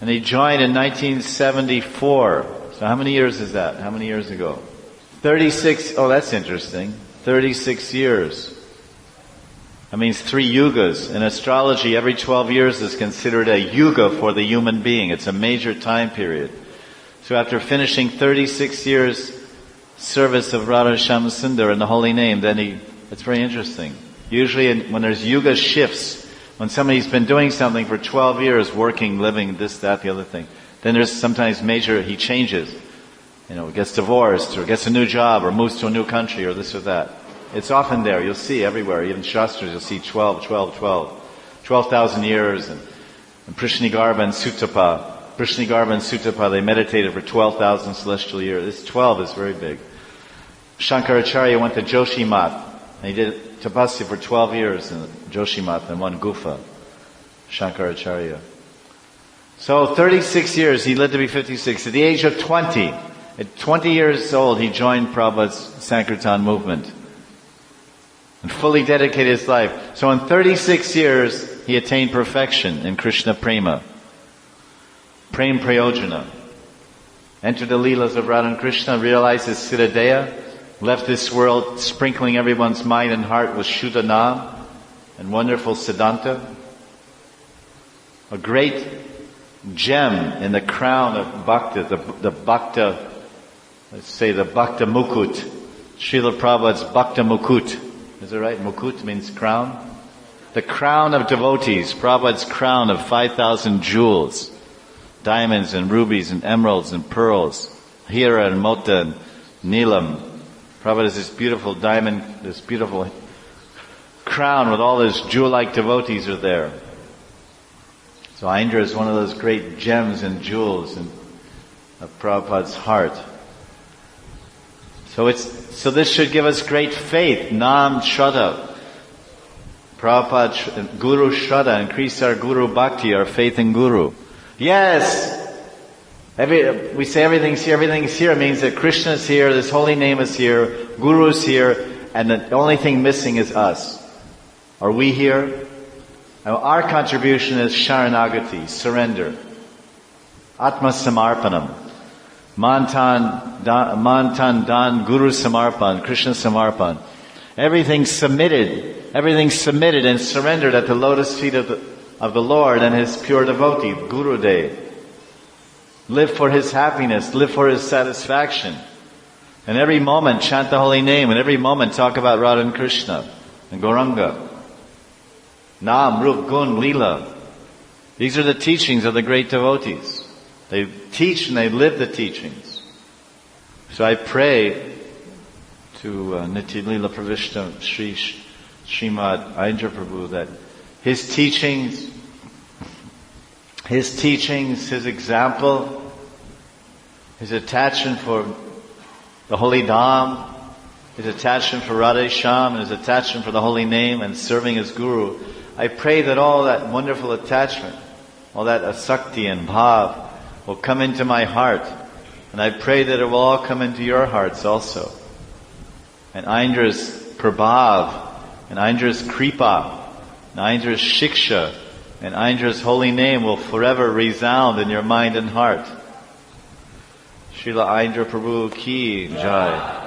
And he joined in 1974. So how many years is that? How many years ago? 36, oh that's interesting. 36 years. That means 3 yugas. In astrology, every 12 years is considered a yuga for the human being. It's a major time period. So after finishing 36 years service of Radha Shyam Sundar in the holy name, then it's very interesting. Usually when there's yuga shifts, when somebody's been doing something for 12 years, working, living, this, that, the other thing, then there's sometimes he changes. Gets divorced, or gets a new job, or moves to a new country, or this or that. It's often there. You'll see everywhere. Even Shastras, you'll see 12, 12, 12. 12,000 years. And Prishnigarbha and Sutapa. Prishnigarbha and Sutapa, they meditated for 12,000 celestial years. This 12 is very big. Shankaracharya went to Joshimath. And he did tapasya for 12 years in Joshimath in one gufa. Shankaracharya. So 36 years, he lived to be 56. At the age of 20, at 20 years old, he joined Prabhupada's Sankirtan movement. And fully dedicated his life. So in 36 years, he attained perfection in Krishna Prema. Prem Prayojana. Entered the lilas of Radha and Krishna, realized his Siddhadeha, left this world sprinkling everyone's mind and heart with Shuddha Nam and wonderful Siddhanta. A great gem in the crown of Bhakta, the Bhakta, let's say the Bhakta Mukut. Srila Prabhupada's Bhakta Mukut. Is it right? Mukut means crown. The crown of devotees. Prabhupada's crown of 5,000 jewels. Diamonds and rubies and emeralds and pearls. Hira and Mota and Neelam. Prabhupada has this beautiful diamond, this beautiful crown with all his jewel-like devotees are there. So Indra is one of those great gems and jewels of Prabhupada's heart. So this should give us great faith. Nam Shraddha. Prabhupada, Guru Shraddha, increase our Guru Bhakti, our faith in Guru. Yes! We say everything's here. It means that Krishna is here, this holy name is here, Guru is here, and the only thing missing is us. Are we here? Now, our contribution is Sharanagati, surrender. Atma Samarpanam. Mantan Dan Guru Samarpan, Krishna Samarpan. Everything submitted and surrendered at the lotus feet of the Lord and His pure devotee, Guru Dev. Live for His happiness, live for His satisfaction. And every moment chant the holy name, and every moment talk about Radha and Krishna and Gauranga. Nam, Rup, Gun, Lila. These are the teachings of the great devotees. They teach and they live the teachings. So I pray to Nitya Lila Pravishta Srimad Indra Prabhu that his teachings, his example, his attachment for the holy Dham, his attachment for Radha Shyam, and his attachment for the holy name and serving as Guru, I pray that all that wonderful attachment, all that asakti and bhav will come into my heart. And I pray that it will all come into your hearts also. And Indra's prabhav, and Indra's kripa, and Indra's shiksha, and Indra's holy name will forever resound in your mind and heart. Srila Indra Prabhu ki jai.